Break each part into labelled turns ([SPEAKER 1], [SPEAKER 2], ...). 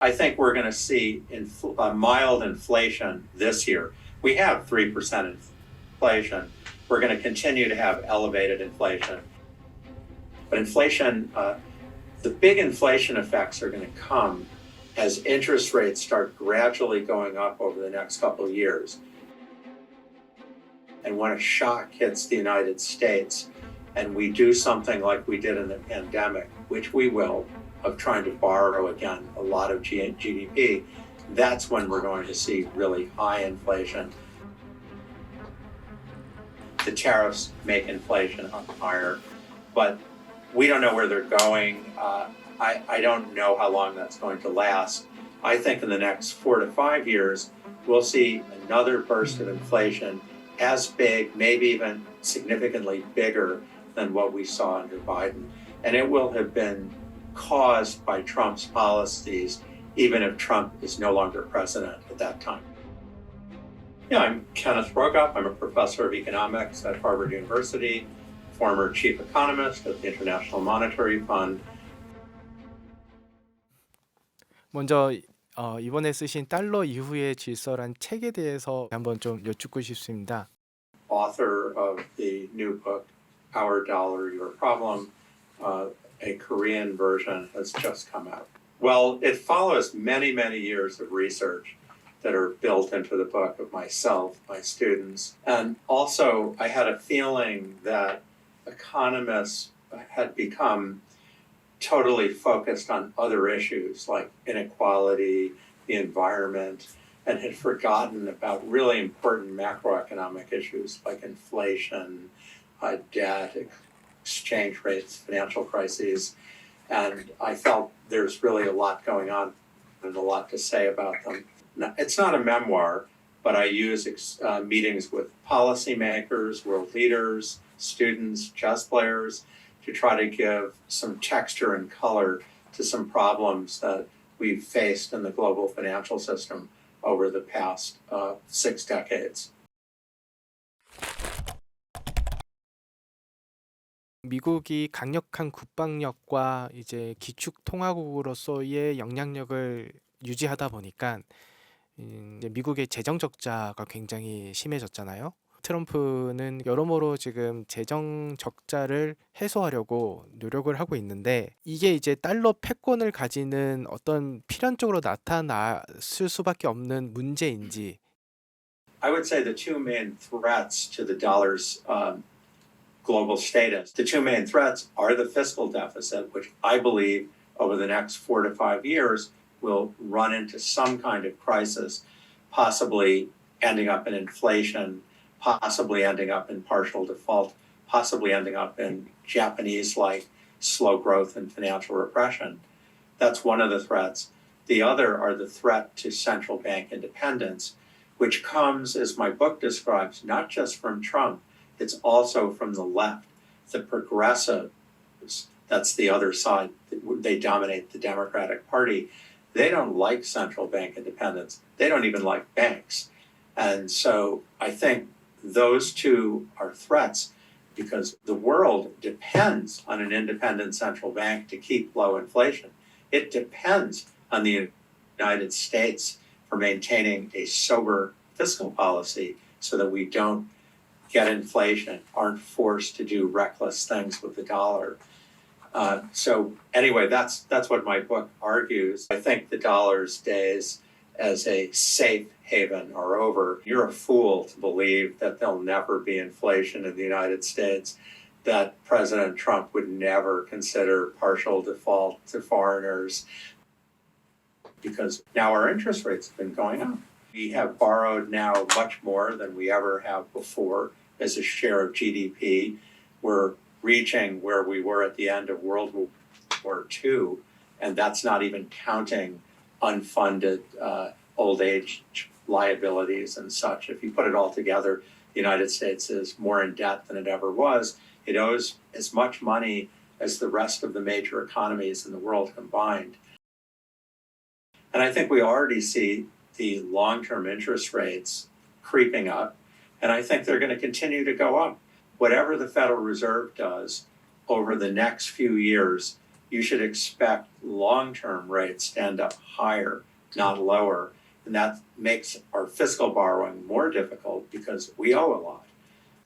[SPEAKER 1] I think we're going to see mild inflation this year. We have 3% inflation. We're going to continue to have elevated inflation. But the big inflation effects are going to come as interest rates start gradually going up over the next couple of years. And when a shock hits the United States and we do something like we did in the pandemic, which we will, of trying to borrow again a lot of GDP, that's when we're going to see really high inflation. The tariffs make inflation higher, but we don't know where they're going. I don't know how long that's going to last. I think in the next 4 to 5 years, we'll see another burst of inflation as big, maybe even significantly bigger than what we saw under Biden. And it will have been caused by Trump's policies, even if Trump is no longer president at that time. Yeah, I'm Kenneth Rogoff. I'm a professor of economics at Harvard University, former chief economist at the International Monetary Fund.
[SPEAKER 2] 먼저 이번에 쓰신 달러 이후의 질서란 책에 대해서 한번 좀 여쭙고 싶습니다.
[SPEAKER 1] Author of the new book, Our Dollar, Your Problem. A Korean version has just come out. Well, it follows many, many years of research that are built into the book of myself, my students. And also, I had a feeling that economists had become totally focused on other issues like inequality, the environment, and had forgotten about really important macroeconomic issues like inflation, debt, exchange rates, financial crises. And I felt there's really a lot going on and a lot to say about them. Now, it's not a memoir, but I use meetings with policymakers, world leaders, students, chess players, to try to give some texture and color to some problems that we've faced in the global financial system over the past 6 decades.
[SPEAKER 2] 미국이 강력한 국방력과 이제 기축 통화국으로서의 영향력을 유지하다 보니까 이제 미국의 재정 적자가 굉장히 심해졌잖아요. 트럼프는 여러모로 지금 재정 적자를 해소하려고 노력을 하고 있는데 이게 이제 달러 패권을 가지는 어떤 필연적으로 나타났을 수밖에 없는 문제인지.
[SPEAKER 1] I would say the two main threats to the dollar's global status. The two main threats are the fiscal deficit, which I believe over the next 4 to 5 years will run into some kind of crisis, possibly ending up in inflation, possibly ending up in partial default, possibly ending up in Japanese-like slow growth and financial repression. That's one of the threats. The other are the threat to central bank independence, which comes, as my book describes, not just from Trump, it's also from the left, the progressives. That's the other side. They dominate the Democratic Party. They don't like central bank independence. They don't even like banks. And so I think those two are threats because the world depends on an independent central bank to keep low inflation. It depends on the United States for maintaining a sober fiscal policy so that we don't get inflation, aren't forced to do reckless things with the dollar. So anyway, that's what my book argues. I think the dollar's days as a safe haven are over. You're a fool to believe that there'll never be inflation in the United States, that President Trump would never consider partial default to foreigners, because now our interest rates have been going up. We have borrowed now much more than we ever have before as a share of GDP. We're reaching where we were at the end of World War II, and that's not even counting unfunded old age liabilities and such. If you put it all together, the United States is more in debt than it ever was. It owes as much money as the rest of the major economies in the world combined. And I think we already see the long-term interest rates creeping up, and I think they're going to continue to go up. Whatever the Federal Reserve does over the next few years, you should expect long-term rates to end up higher, not lower. And that makes our fiscal borrowing more difficult because we owe a lot.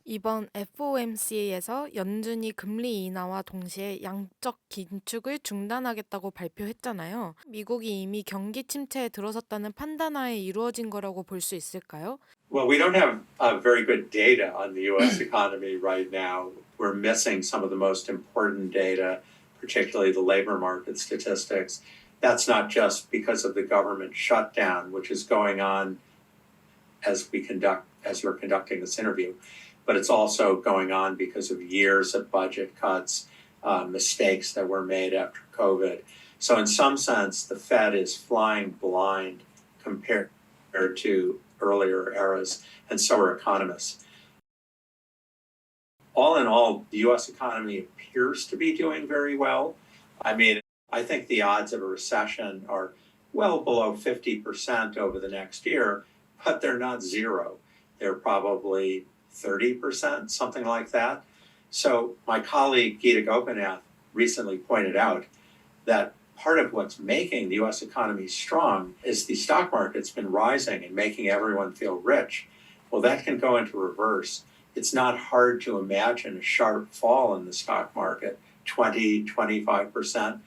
[SPEAKER 3] 이번 FOMC에서 연준이 금리 인하와 동시에 양적 긴축을 중단하겠다고 발표했잖아요. 미국이 이미 경기 침체에 들어섰다는 판단하에 이루어진 거라고 볼 수 있을까요?
[SPEAKER 1] Well, we don't have very good data on the US economy right now. We're missing some of the most important data, particularly the labor market statistics. That's not just because of the government shutdown, which is going on as we're conducting this interview, but it's also going on because of years of budget cuts, mistakes that were made after COVID. So in some sense, the Fed is flying blind compared to earlier eras, and so are economists. All in all, the US economy appears to be doing very well. I mean, I think the odds of a recession are well below 50% over the next year, but they're not zero. They're probably 30%, something like that. So my colleague Gita Gopinath recently pointed out that part of what's making the US economy strong is the stock market's been rising and making everyone feel rich. Well, that can go into reverse. It's not hard to imagine a sharp fall in the stock market, 20, 25%.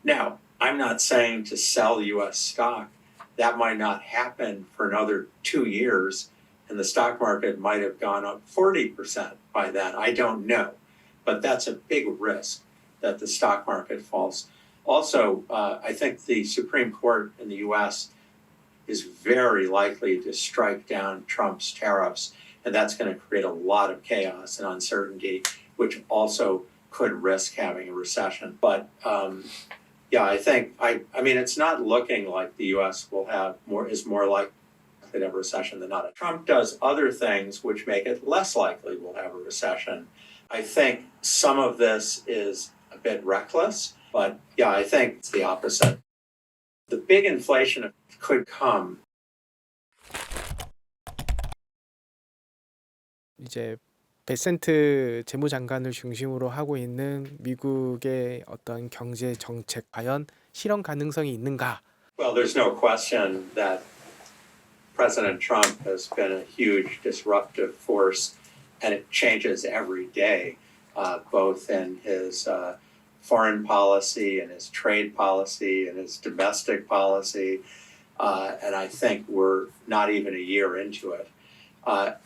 [SPEAKER 1] Now, I'm not saying to sell US stock. That might not happen for another 2 years, and the stock market might have gone up 40% by then. I don't know. But that's a big risk that the stock market falls. Also, I think the Supreme Court in the US is very likely to strike down Trump's tariffs, and that's going to create a lot of chaos and uncertainty, which also could risk having a recession. But yeah, I mean, it's not looking like the US is more likely to have a recession than not. Trump does other things which make it less likely we'll have a recession. I think some of this is a bit reckless, but yeah, I think it's the opposite. The big inflation could come.
[SPEAKER 2] 이제 베센트 재무장관을 중심으로 하고 있는 미국의 어떤 경제 정책 과연 실현 가능성이 있는가?
[SPEAKER 1] Well, there's no question that President Trump has been a huge disruptive force, and it changes every day, both in his foreign policy and his trade policy and his domestic policy. And I think we're not even a year into it.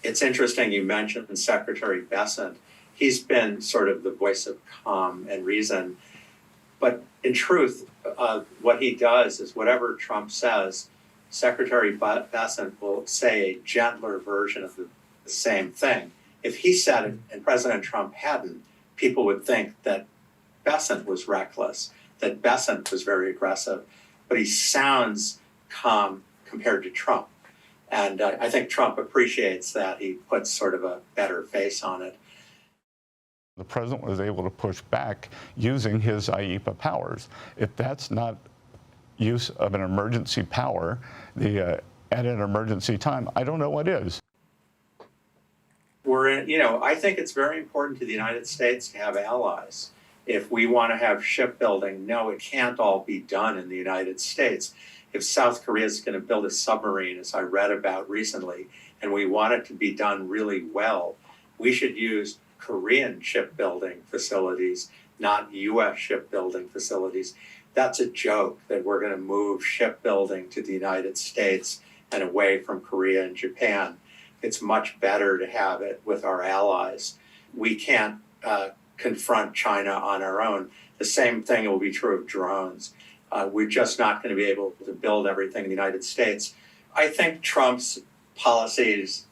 [SPEAKER 1] It's interesting you mentioned Secretary Bessent. He's been sort of the voice of calm and reason. But in truth, what he does is whatever Trump says, Secretary Bessent will say a gentler version of the same thing. If he said it and President Trump hadn't, people would think that Bessent was reckless, that Bessent was very aggressive. But he sounds calm compared to Trump. And I think Trump appreciates that. He puts sort of a better face on it.
[SPEAKER 4] The president was able to push back using his IEPA powers. If that's not use of an emergency power at an emergency time, I don't know what is.
[SPEAKER 1] I think it's very important to the United States to have allies. If we want to have shipbuilding, no, it can't all be done in the United States. If South Korea is going to build a submarine, as I read about recently, and we want it to be done really well, we should use Korean shipbuilding facilities, not U.S. shipbuilding facilities. That's a joke that we're going to move shipbuilding to the United States and away from Korea and Japan. It's much better to have it with our allies. We can't confront China on our own. The same thing will be true of drones. We're just not going to be able to build everything in the United States. I think Trump's policies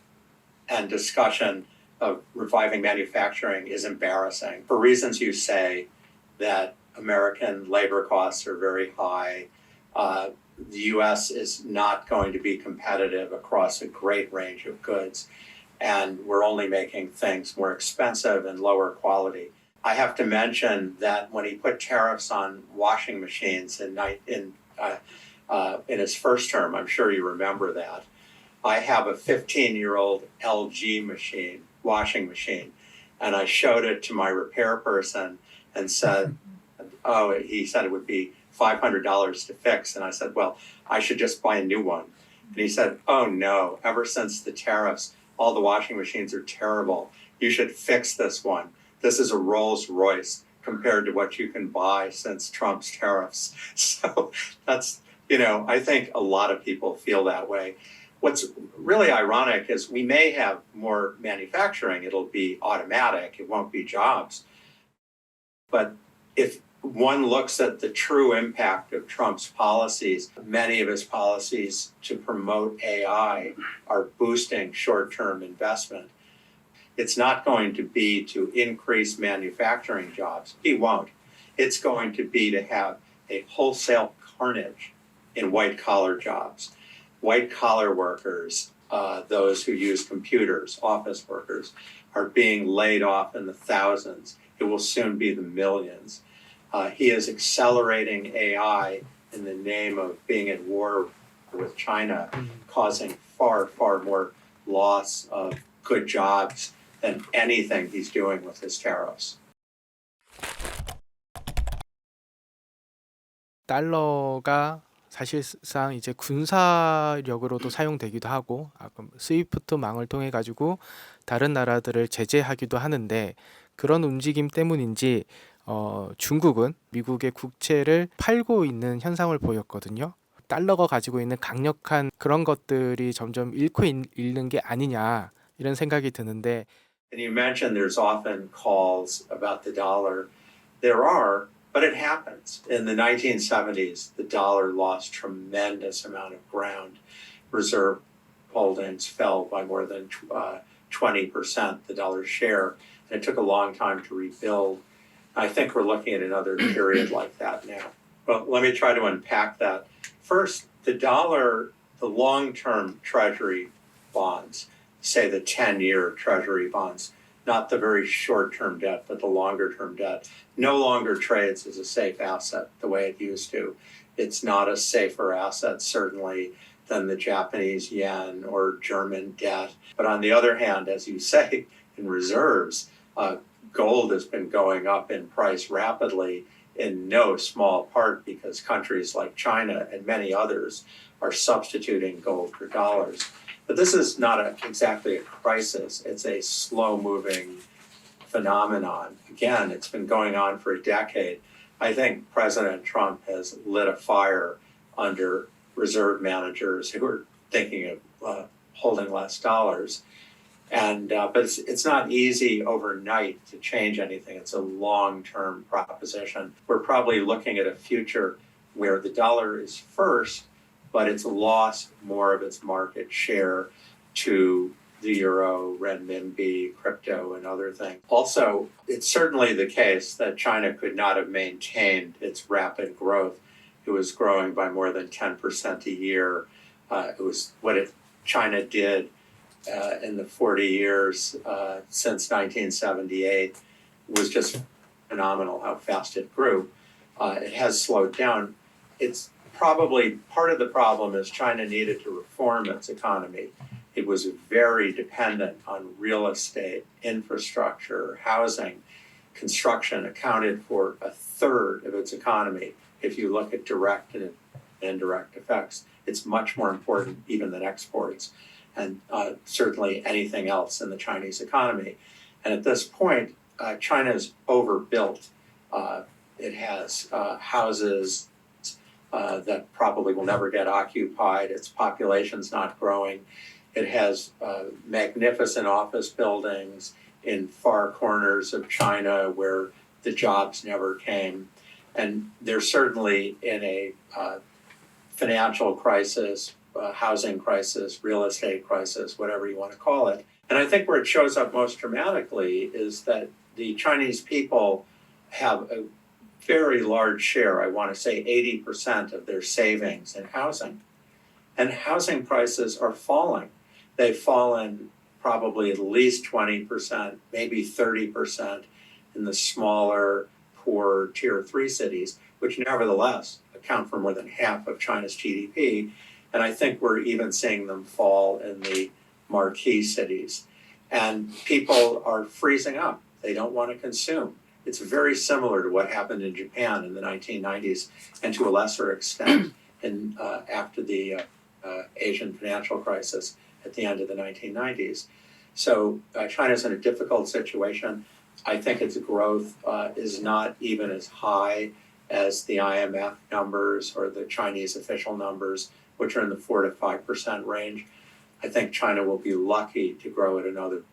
[SPEAKER 1] and discussion of reviving manufacturing is embarrassing for reasons you say, that American labor costs are very high. The U.S. is not going to be competitive across a great range of goods, and we're only making things more expensive and lower quality. I have to mention that when he put tariffs on washing machines in his first term, I'm sure you remember that. I have a 15-year-old LG washing machine, and I showed it to my repair person and said, oh, he said it would be $500 to fix. And I said, well, I should just buy a new one. And he said, oh no, ever since the tariffs, all the washing machines are terrible. You should fix this one. This is a Rolls Royce compared to what you can buy since Trump's tariffs. So that's, I think a lot of people feel that way. What's really ironic is we may have more manufacturing. It'll be automatic. It won't be jobs. But if one looks at the true impact of Trump's policies, many of his policies to promote AI are boosting short-term investment. It's not going to be to increase manufacturing jobs. He won't. It's going to be to have a wholesale carnage in white-collar jobs. White-collar workers, those who use computers, office workers, are being laid off in the thousands. It will soon be the millions. He is accelerating AI in the name of being at war with China, causing far, far more loss of good jobs than anything he's doing with his tariffs.
[SPEAKER 2] 달러가 사실상 이제 군사력으로도 사용되기도 하고 스위프트 망을 통해 가지고 다른 나라들을 제재하기도 하는데 그런 움직임 때문인지 중국은 미국의 국채를 팔고 있는 현상을 보였거든요. 달러가 가지고 있는 강력한 그런 것들이 점점 잃고 있는 게 아니냐 이런 생각이 드는데
[SPEAKER 1] And you mentioned there's often calls about the dollar. There are, but it happens. In the 1970s, the dollar lost tremendous amount of ground. Reserve holdings fell by more than 20%, the dollar's share, and it took a long time to rebuild. I think we're looking at another period like that now. But let me try to unpack that. First, the dollar, the long-term treasury bonds, say the 10-year treasury bonds, not the very short-term debt, but the longer-term debt, no longer trades as a safe asset the way it used to. It's not a safer asset, certainly, than the Japanese yen or German debt. But on the other hand, as you say, in reserves, gold has been going up in price rapidly, in no small part because countries like China and many others are substituting gold for dollars. But this is not exactly a crisis. It's a slow-moving phenomenon. Again, it's been going on for a decade. I think President Trump has lit a fire under reserve managers who are thinking of holding less dollars. But it's not easy overnight to change anything. It's a long-term proposition. We're probably looking at a future where the dollar is first, but it's lost more of its market share to the euro, renminbi, crypto, and other things. Also, it's certainly the case that China could not have maintained its rapid growth. It was growing by more than 10% a year. It was what China did in the 40 years since 1978 was just phenomenal how fast it grew. It has slowed down. It's probably part of the problem is China needed to reform its economy. It was very dependent on real estate, infrastructure, housing, construction accounted for a third of its economy. If you look at direct and indirect effects, it's much more important even than exports and certainly anything else in the Chinese economy. And at this point, China's overbuilt. It has houses that probably will never get occupied. Its population's not growing. It has magnificent office buildings in far corners of China where the jobs never came. And they're certainly in a financial crisis, housing crisis, real estate crisis, whatever you want to call it. And I think where it shows up most dramatically is that the Chinese people have a very large share, I want to say 80% of their savings in housing. And housing prices are falling. They've fallen probably at least 20%, maybe 30% in the smaller, poor tier 3 cities, which nevertheless account for more than half of China's GDP. And I think we're even seeing them fall in the marquee cities. And people are freezing up. They don't want to consume. It's very similar to what happened in Japan in the 1990s, and to a lesser extent after the Asian financial crisis at the end of the 1990s. So China's in a difficult situation. I think its growth is not even as high as the IMF numbers or the Chinese official numbers, which are in the 4 to 5% range. I think China will be lucky to grow at another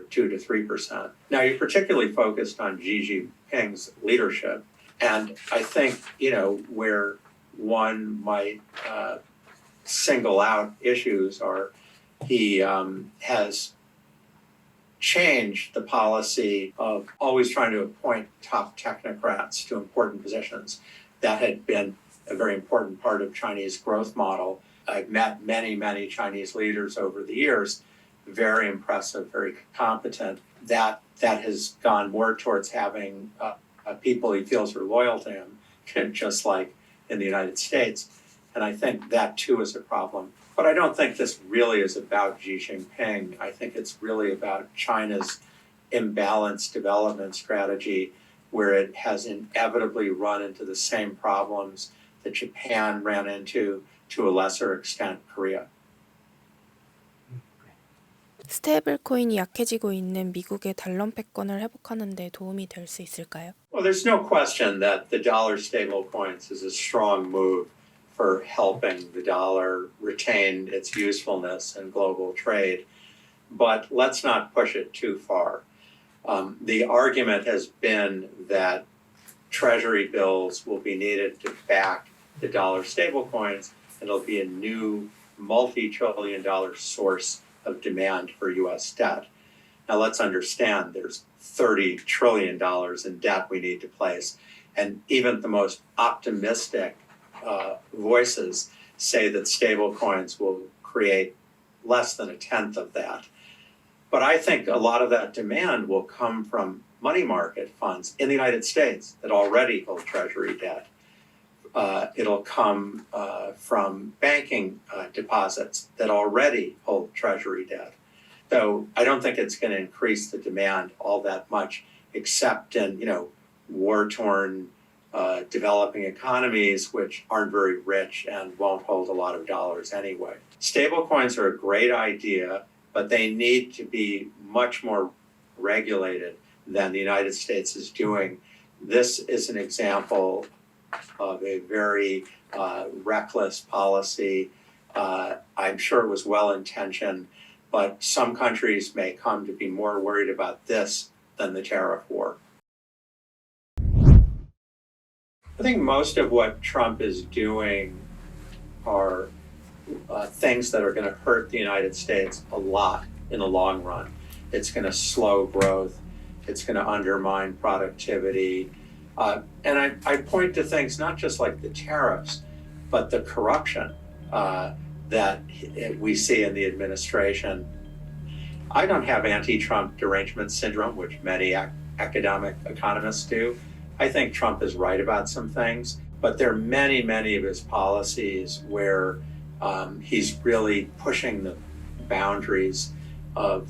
[SPEAKER 1] 2 to 3%. Now, you're particularly focused on Xi Jinping's leadership, and I think, where one might single out issues are he has changed the policy of always trying to appoint top technocrats to important positions. That had been a very important part of Chinese growth model. I've met many, many Chinese leaders over the years, very impressive, very competent. That has gone more towards having people he feels are loyal to him, just like in the United States. And I think that too is a problem. But I don't think this really is about Xi Jinping. I think it's really about China's imbalanced development strategy, where it has inevitably run into the same problems that Japan ran into, to a lesser extent, Korea.
[SPEAKER 5] 스테이블 코인이 약해지고 있는 미국의 달러 패권을 회복하는 데 도움이 될 수 있을까요?
[SPEAKER 1] Well, there's no question that the dollar stable coins is a strong move for helping the dollar retain its usefulness in global trade. But let's not push it too far. The argument has been that treasury bills will be needed to back the dollar stablecoins, and it'll be a new multi-trillion-dollar source of demand for U.S. debt. Now let's understand there's $30 trillion in debt we need to place, and even the most optimistic voices say that stablecoins will create less than a tenth of that. But I think a lot of that demand will come from money market funds in the United States that already hold treasury debt. It'll come from banking deposits that already hold treasury debt. So I don't think it's going to increase the demand all that much, except in war-torn developing economies which aren't very rich and won't hold a lot of dollars anyway. Stablecoins are a great idea, but they need to be much more regulated than the United States is doing. This is an example of a very reckless policy. I'm sure it was well-intentioned, but some countries may come to be more worried about this than the tariff war. I think most of what Trump is doing are things that are going to hurt the United States a lot in the long run. It's going to slow growth. It's going to undermine productivity. And I point to things not just like the tariffs, but the corruption that we see in the administration. I don't have anti-Trump derangement syndrome, which many academic economists do. I think Trump is right about some things, but there are many, many of his policies where he's really pushing the boundaries of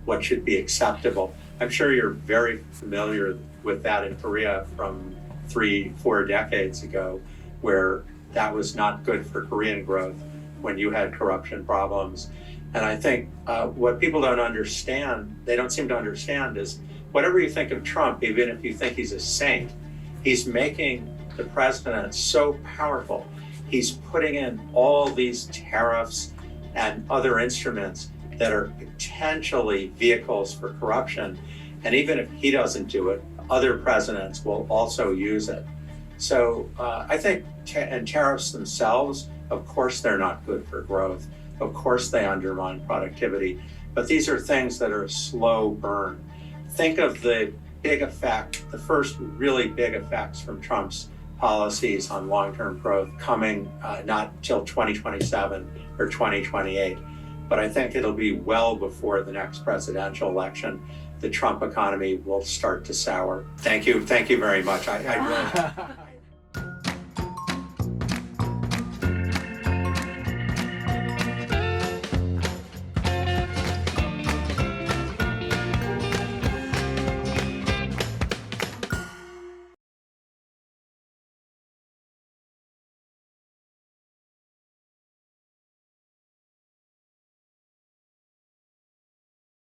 [SPEAKER 1] what should be acceptable. I'm sure you're very familiar with that in Korea from 3-4 decades ago, where that was not good for Korean growth when you had corruption problems. And I think what people don't understand, they don't seem to understand, is whatever you think of Trump, even if you think he's a saint, he's making the president so powerful. He's putting in all these tariffs and other instruments that are potentially vehicles for corruption. And even if he doesn't do it, other presidents will also use it. So I think and tariffs themselves, of course, they're not good for growth. Of course, they undermine productivity. But these are things that are a slow burn. Think of the big effect, the first really big effects from Trump's policies on long-term growth coming not till 2027 or 2028. But I think it'll be well before the next presidential election. The Trump economy will start to sour. Thank you very much. I really